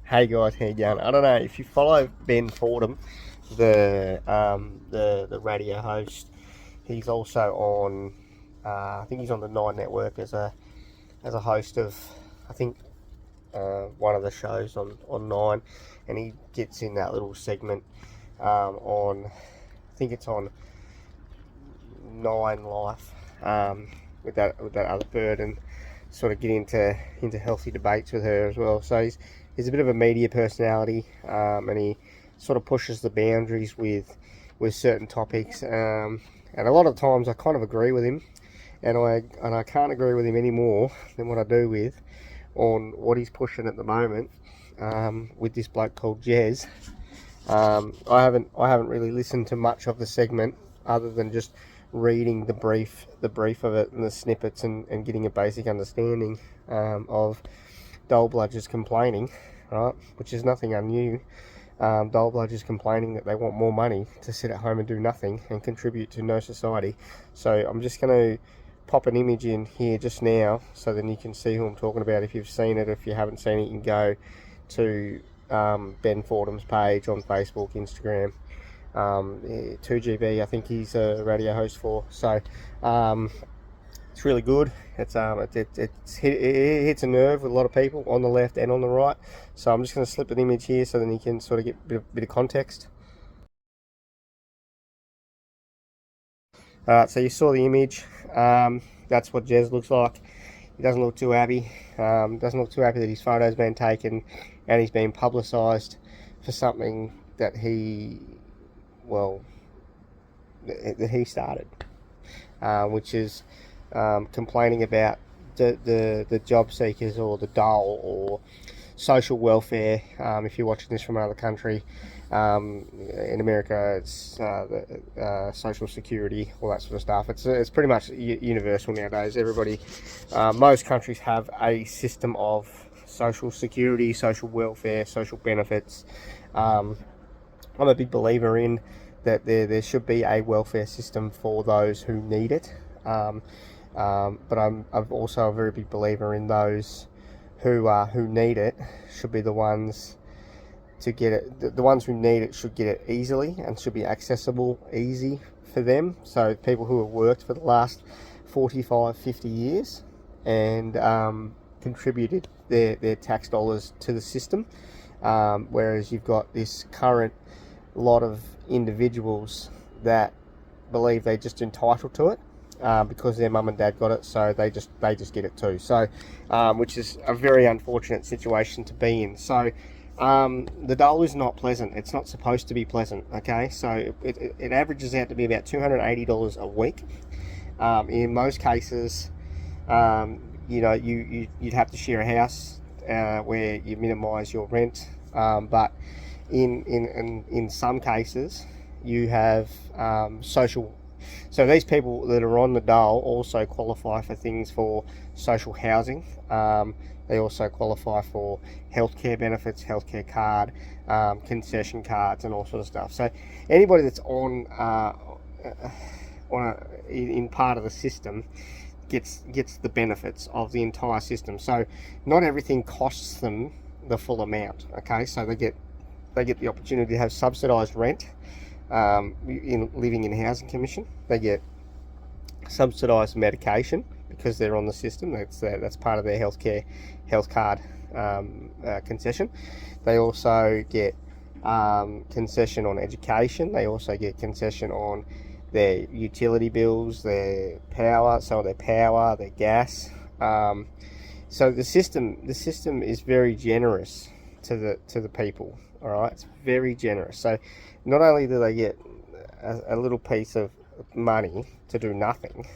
Hey guys, how you going? I don't know if you follow Ben Fordham, the radio host. He's also on. I think he's on the Nine Network as a host of. I think one of the shows on Nine, and he gets in that little segment on. I think it's on Nine Life with that other bird, and sort of get into healthy debates with her as well. So he's a bit of a media personality, and he sort of pushes the boundaries with certain topics. And a lot of times I kind of agree with him, and I can't agree with him any more than what I do with on what he's pushing at the moment with this bloke called Jez. I haven't really listened to much of the segment other than just reading the brief of it and the snippets, and getting a basic understanding of Dole Bludgers complaining, right, which is nothing new. Dole Bludgers complaining that they want more money to sit at home and do nothing and contribute to no society. So I'm just going to pop an image in here just now, so then you can see who I'm talking about. If you've seen it, if you haven't seen it, you can go to Ben Fordham's page on Facebook, Instagram. 2GB, I think he's a radio host for. So it's really good. It hits a nerve with a lot of people on the left and on the right. So I'm just going to slip an image here so then you can sort of get a bit of context. Alright, so you saw the image. That's what Jez looks like. He doesn't look too happy. Doesn't look too happy that his photo's been taken and he's been publicised for something that he started, which is complaining about the job seekers, or the dole, or social welfare. If you're watching this from another country, in America it's social security, all that sort of stuff. It's pretty much universal nowadays. Everybody, most countries have a system of social security, social welfare, social benefits. I'm a big believer in that there should be a welfare system for those who need it. But I'm also a very big believer in those who need it should be the ones to get it. The ones who need it should get it easily and should be accessible, easy for them. So people who have worked for the last 45, 50 years and contributed their tax dollars to the system. Whereas you've got this current lot of individuals that believe they're just entitled to it because their mum and dad got it, so they just get it too. So, which is a very unfortunate situation to be in. So, the dole is not pleasant. It's not supposed to be pleasant. Okay, so it averages out to be about $280 a week. In most cases, you'd have to share a house where you minimise your rent, but in some cases you have social. So these people that are on the dole also qualify for things for social housing. They also qualify for healthcare benefits, healthcare card, concession cards, and all sorts of stuff. So anybody that's in part of the system gets the benefits of the entire system. So not everything costs them the full amount. Okay, so they get the opportunity to have subsidised rent in living in housing commission. They get subsidised medication because they're on the system. That's part of their health card concession. They also get concession on education. They also get concession on their utility bills, their power, some of their power, their gas. So the system is very generous to the people. All right, it's very generous. So not only do they get a little piece of money to do nothing,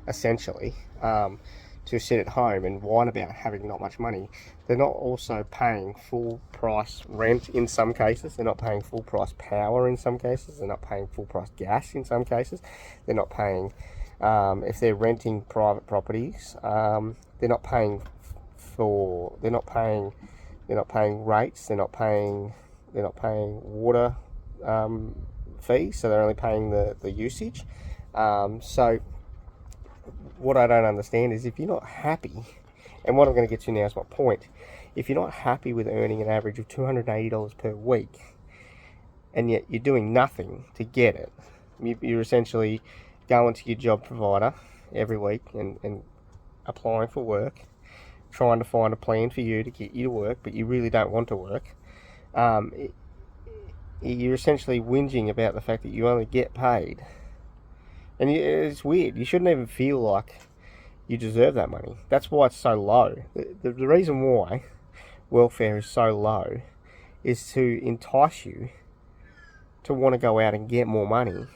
essentially, to sit at home and whine about having not much money, they're not also paying full price rent in some cases. They're not paying full price power in some cases. They're not paying full price gas in some cases. They're not paying, if they're renting private properties, they're not paying rates. They're not paying water fees, so they're only paying the usage. So what I don't understand is, if you're not happy, and what I'm going to get to now is my point, if you're not happy with earning an average of $280 per week, and yet you're doing nothing to get it, you're essentially going to your job provider every week and applying for work, trying to find a plan for you to get you to work, but you really don't want to work. You're essentially whinging about the fact that you only get paid. And it's weird. You shouldn't even feel like you deserve that money. That's why it's so low. The reason why welfare is so low is to entice you to want to go out and get more money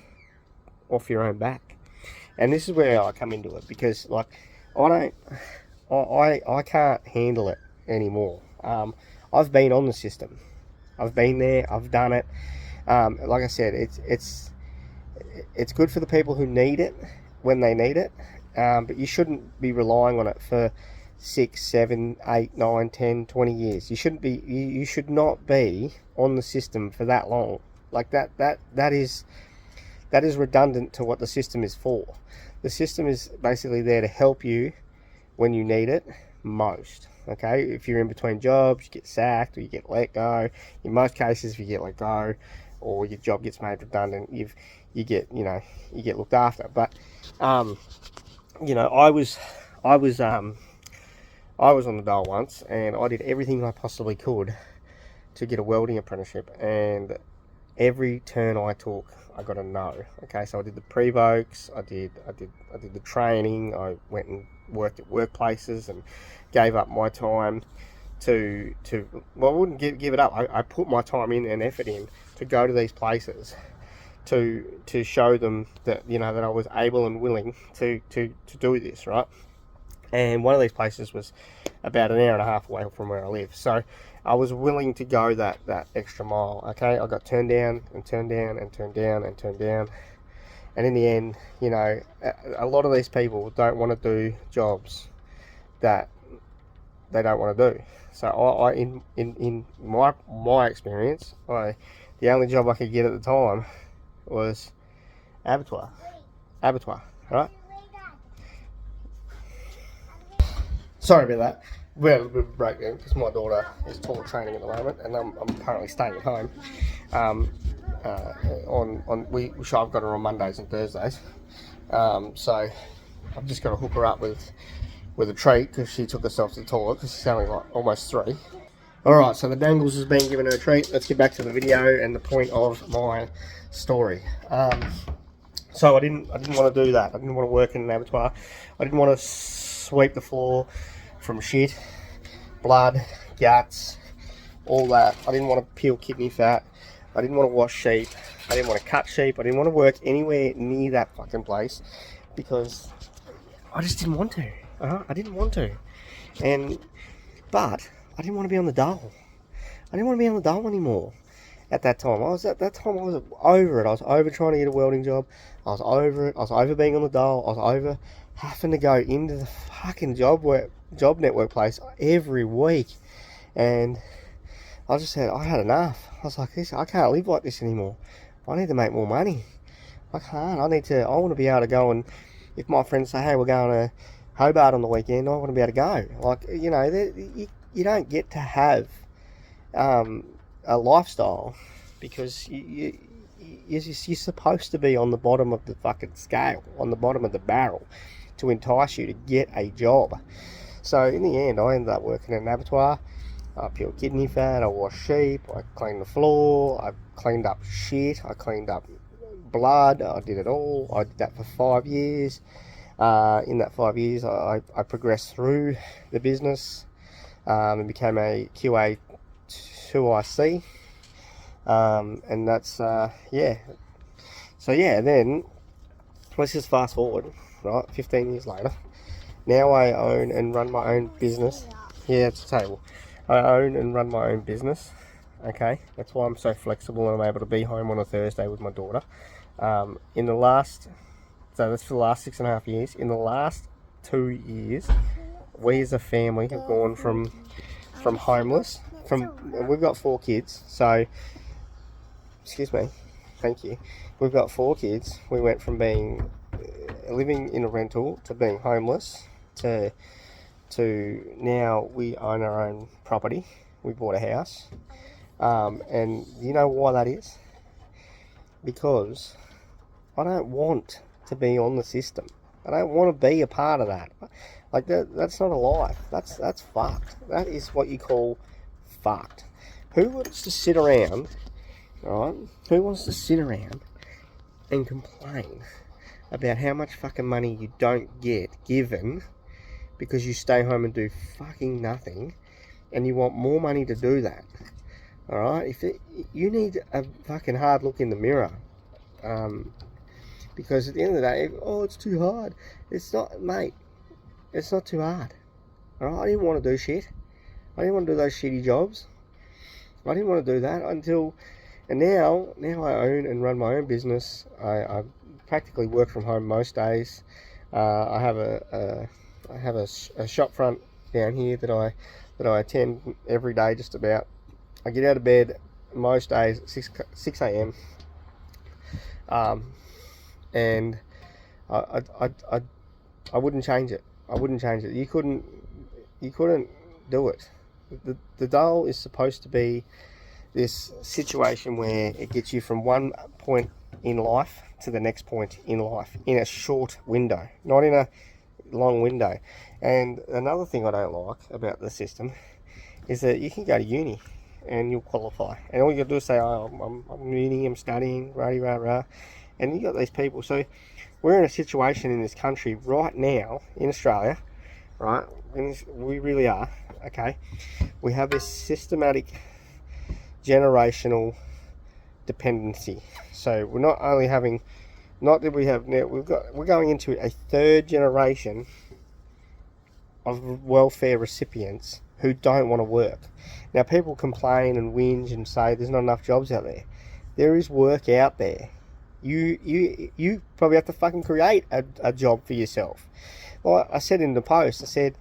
off your own back. And this is where I come into it, because like I can't handle it anymore. I've been on the system. I've been there. I've done it. Like I said, it's good for the people who need it when they need it, but you shouldn't be relying on it for 6, 7, 8, 9, 10, 20 years. You shouldn't be. You should not be on the system for that long. Like that is redundant to what the system is for. The system is basically there to help you when you need it most. Okay, if you're in between jobs, you get sacked or you get let go. In most cases, if you get let go or your job gets made redundant, you get looked after. But I was on the dole once, and I did everything I possibly could to get a welding apprenticeship, and every turn I took, I got a no. Okay, so I did the pre-vokes, I did the training, I went and worked at workplaces and gave up my time to well, I wouldn't give it up. I put my time in and effort in to go to these places to show them that that I was able and willing to do this, right? And one of these places was about an hour and a half away from where I live, so I was willing to go that extra mile. Okay, I got turned down and turned down and turned down and turned down, and in the end, a lot of these people don't want to do jobs that they don't want to do. So I in my experience, the only job I could get at the time was abattoir, right? Sorry about that. We had a bit of a breakdown because my daughter is toilet training at the moment, and I'm currently staying at home. I've got her on Mondays and Thursdays, so I've just got to hook her up with a treat because she took herself to the toilet because she's only like almost 3. Alright, so the Dangles has been given her a treat. Let's get back to the video and the point of my story. So I didn't want to do that. I didn't want to work in an abattoir. I didn't want to sweep the floor from shit, blood, guts, all that. I didn't want to peel kidney fat. I didn't want to wash sheep. I didn't want to cut sheep. I didn't want to work anywhere near that fucking place because I just didn't want to. I didn't want to. But I didn't want to be on the dole. I didn't want to be on the dole anymore at that time. I was over it. I was over trying to get a welding job. I was over it. I was over being on the dole. I was over having to go into the fucking job network place every week. And I just said, I had enough. I was like, I can't live like this anymore. I need to make more money. I can't. I want to be able to go, and if my friends say, hey, we're going to Hobart on the weekend, I want to be able to go. Like, you don't get to have a lifestyle because you're supposed to be on the bottom of the fucking scale, on the bottom of the barrel, to entice you to get a job. So in the end, I ended up working in an abattoir. I peeled kidney fat, I washed sheep, I cleaned the floor, I cleaned up shit, I cleaned up blood, I did it all. I did that for 5 years. In that 5 years, I progressed through the business and became a QA 2IC. And that's, yeah. So yeah, then let's just fast forward, right? 15 years later. Now I own and run my own business. Yeah, it's a table. I own and run my own business. Okay, that's why I'm so flexible and I'm able to be home on a Thursday with my daughter. So that's for the last 6.5 years. In the last 2 years, we as a family have gone from homeless. We've got 4 kids. So, excuse me, thank you. We've got 4 kids. We went from being living in a rental to being homeless to to now we own our own property. We bought a house. And you know why that is? Because I don't want to be on the system. I don't want to be a part of that. Like that's not a life. That's fucked. That is what you call fucked. Who wants to sit around, right? Who wants to sit around and complain about how much fucking money you don't get given because you stay home and do fucking nothing, and you want more money to do that? All right, you need a fucking hard look in the mirror, because at the end of the day, oh, it's too hard. It's not, mate. It's not too hard. All right, I didn't want to do shit. I didn't want to do those shitty jobs. I didn't want to do that and now I own and run my own business. I practically work from home most days. I have a shop front down here that I attend every day, just about. I get out of bed most days at 6 a.m. And I wouldn't change it. I wouldn't change it. You couldn't do it. The dole is supposed to be this situation where it gets you from one point in life to the next point in life in a short window, not in a long window. And another thing I don't like about the system is that you can go to uni and you'll qualify, and all you got to do is say, oh, I'm uni, I'm studying, rah. And you got these people. So we're in a situation in this country right now in Australia, right? We really are. Okay, we have this systematic generational dependency. So we're not only having, not that we have now, we're going into a third generation of welfare recipients who don't want to work. Now, people complain and whinge and say there's not enough jobs out there. There is work out there. You probably have to fucking create a job for yourself. Like I said in the post, I said,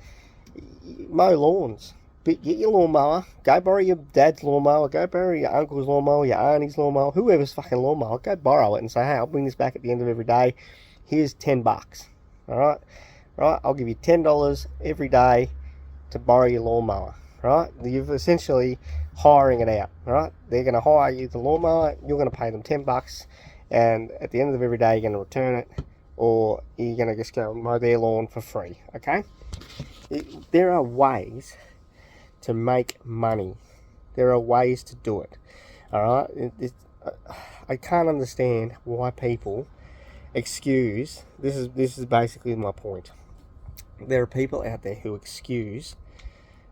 mow lawns. Get your lawnmower. Go borrow your dad's lawnmower. Go borrow your uncle's lawnmower, your auntie's lawnmower, whoever's fucking lawnmower. Go borrow it and say, hey, I'll bring this back at the end of every day. Here's $10. All right? Right? I'll give you $10 every day to borrow your lawnmower. Right? You're essentially hiring it out. Right? They're going to hire you the lawnmower. You're going to pay them $10. And at the end of every day, you're going to return it, or you're going to just go mow their lawn for free. Okay? There are ways to make money. There are ways to do it. All right? I can't understand why people excuse. This is basically my point. There are people out there who excuse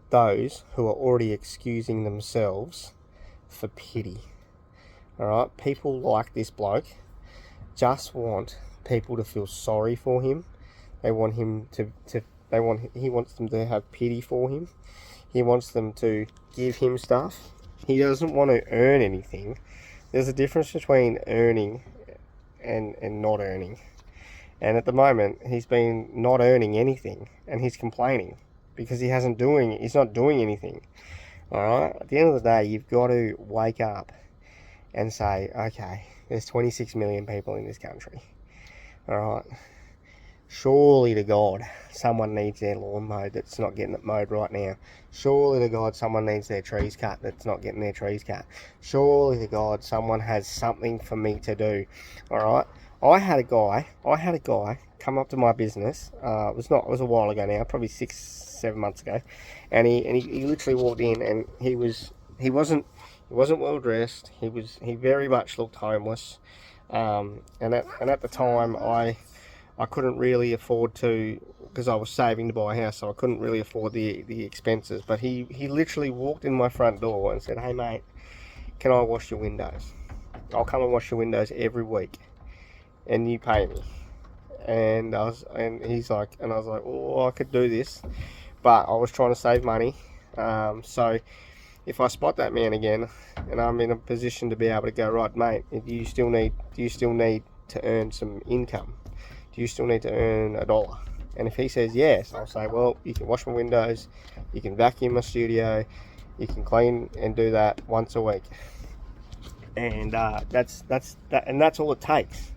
those who are already excusing themselves for pity. All right? People like this bloke just want people to feel sorry for him. They want him he wants them to have pity for him. He wants them to give him stuff. He doesn't want to earn anything. There's a difference between earning and not earning. And at the moment, he's been not earning anything, and he's complaining because he's not doing anything. All right? At the end of the day, you've got to wake up and say, okay, there's 26 million people in this country. All right? Surely to God, someone needs their lawn mowed that's not getting it mowed right now. Surely to God, someone needs their trees cut that's not getting their trees cut. Surely to God, someone has something for me to do. All right? I had a guy come up to my business. It was a while ago now, probably 6-7 months ago, and he literally walked in, and he wasn't well dressed. He very much looked homeless, and at the time I couldn't really afford to, because I was saving to buy a house, so I couldn't really afford the expenses. But he literally walked in my front door and said, hey mate, can I wash your windows? I'll come and wash your windows every week, and you pay me. And I was like, oh, I could do this, but I was trying to save money. So if I spot that man again, and I'm in a position to be able to go, right mate, do you still need to earn some income? Do you still need to earn $1? And if he says yes, I'll say, well, you can wash my windows, you can vacuum my studio, you can clean and do that once a week. And that's all it takes.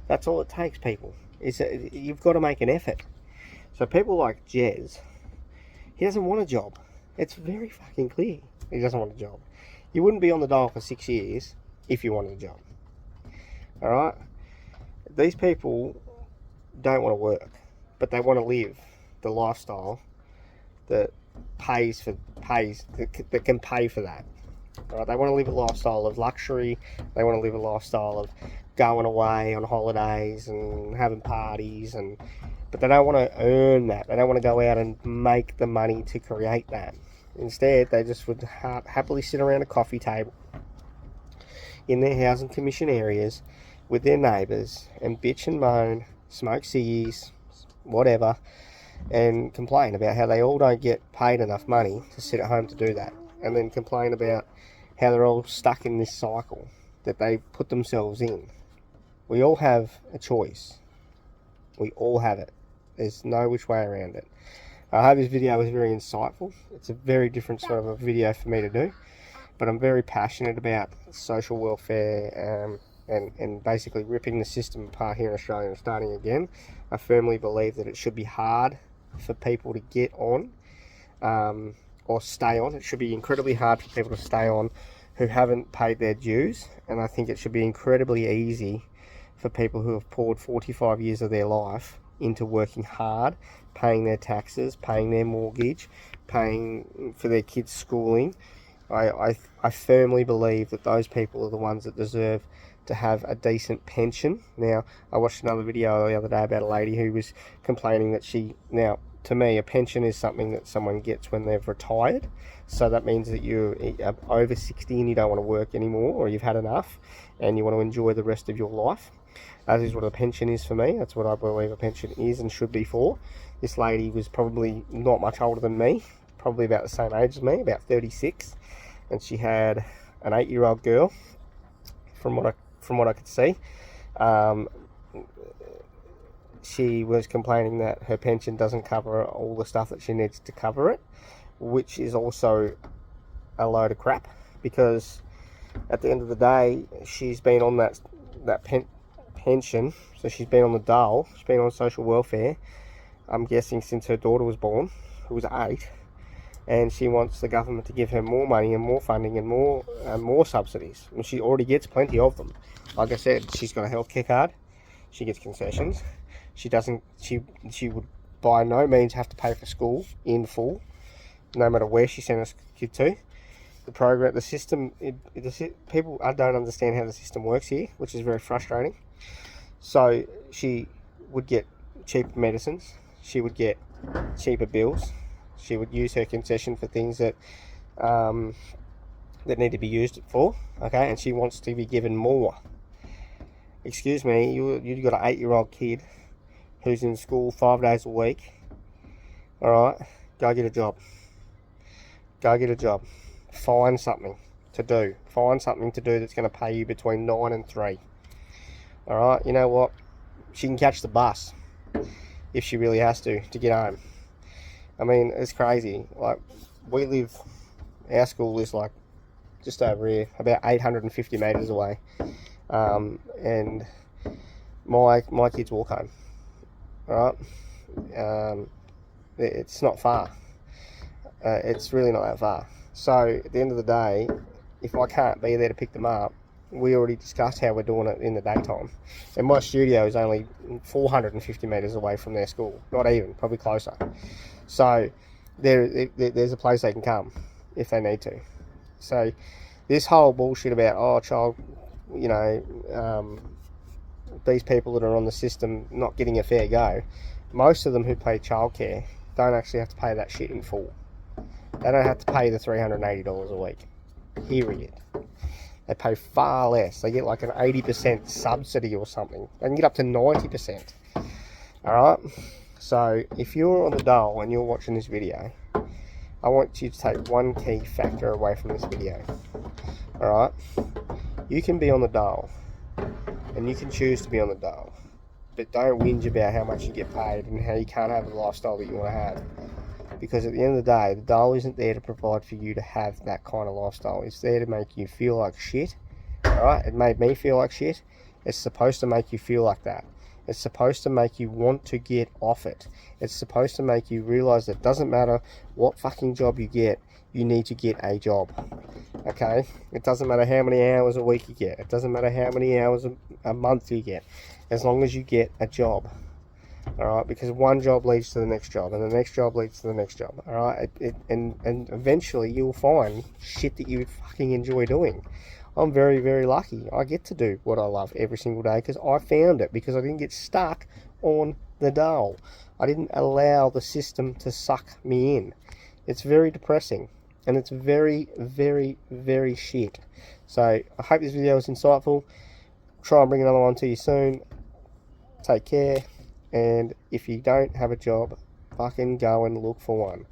That's all it takes, people. You've got to make an effort. So people like Jez, He doesn't want a job. It's very fucking clear. He doesn't want a job. You wouldn't be on the dole for 6 years if you wanted a job. Alright? These people don't want to work, but they want to live the lifestyle that that can pay for that. Right? They want to live a lifestyle of luxury. They want to live a lifestyle of going away on holidays and having parties, but they don't want to earn that. They don't want to go out and make the money to create that. Instead, they just would happily sit around a coffee table in their housing commission areas with their neighbours and bitch and moan, smoke ciggies, whatever, and complain about how they all don't get paid enough money to sit at home to do that, and then complain about how they're all stuck in this cycle that they put themselves in. We all have a choice. We all have it. There's no which way around it. I hope this video was very insightful. It's a very different sort of a video for me to do, but I'm very passionate about social welfare and basically ripping the system apart here in Australia and starting again. I firmly believe that it should be hard for people to get on or stay on. It should be incredibly hard for people to stay on who haven't paid their dues, and I think it should be incredibly easy for people who have poured 45 years of their life into working hard, paying their taxes, paying their mortgage, paying for their kids' schooling. I firmly believe that those people are the ones that deserve to have a decent pension. Now, I watched another video the other day about a lady who was complaining that now, to me, a pension is something that someone gets when they've retired. So that means that you're over 60 and you don't want to work anymore, or you've had enough and you want to enjoy the rest of your life. That is what a pension is for me. That's what I believe a pension is and should be for. This lady was probably not much older than me, probably about the same age as me, about 36, and she had an 8-year-old girl, from what I could see. She was complaining that her pension doesn't cover all the stuff that she needs to cover it, which is also a load of crap, because at the end of the day, she's been on that pension, so she's been on the dole, she's been on social welfare, I'm guessing since her daughter was born, who was 8, and she wants the government to give her more money and more funding and more subsidies, and she already gets plenty of them. Like I said, she's got a healthcare card, she gets concessions, she would by no means have to pay for school in full, no matter where she sent her kid to. The system, people don't understand how the system works here, which is very frustrating. So she would get cheaper medicines, she would get cheaper bills, she would use her concession for things that need to be used for, okay, and she wants to be given more. Excuse me, you've got an 8-year-old kid who's in school 5 days a week. Alright, go get a job. Go get a job. Find something to do. Find something to do that's going to pay you between 9 and 3. Alright, you know what? She can catch the bus if she really has to get home. I mean, it's crazy. Like, our school is like just over here, about 850 metres away. And my kids walk home. Alright? It's not far. It's really not that far. So at the end of the day, if I can't be there to pick them up, we already discussed how we're doing it in the daytime. And my studio is only 450 metres away from their school. Not even, probably closer. So there's a place they can come if they need to. So this whole bullshit about, these people that are on the system not getting a fair go, most of them who pay childcare don't actually have to pay that shit in full. They don't have to pay the $380 a week, period. They pay far less. They get like an 80% subsidy or something. They can get up to 90%. Alright? So if you're on the dole and you're watching this video, I want you to take one key factor away from this video. Alright? You can be on the dole, and you can choose to be on the dole, but don't whinge about how much you get paid and how you can't have the lifestyle that you want to have. Because at the end of the day, the dole isn't there to provide for you to have that kind of lifestyle. It's there to make you feel like shit. Alright? It made me feel like shit. It's supposed to make you feel like that. It's supposed to make you want to get off it. It's supposed to make you realize that it doesn't matter what fucking job you get, you need to get a job. Okay? It doesn't matter how many hours a week you get. It doesn't matter how many hours a month you get. As long as you get a job. Alright? Because one job leads to the next job, and the next job leads to the next job. Alright? And eventually you'll find shit that you fucking enjoy doing. I'm very, very lucky. I get to do what I love every single day because I found it, because I didn't get stuck on the dole. I didn't allow the system to suck me in. It's very depressing, and it's very, very, very shit. So I hope this video was insightful. Try and bring another one to you soon. Take care, and if you don't have a job, fucking go and look for one.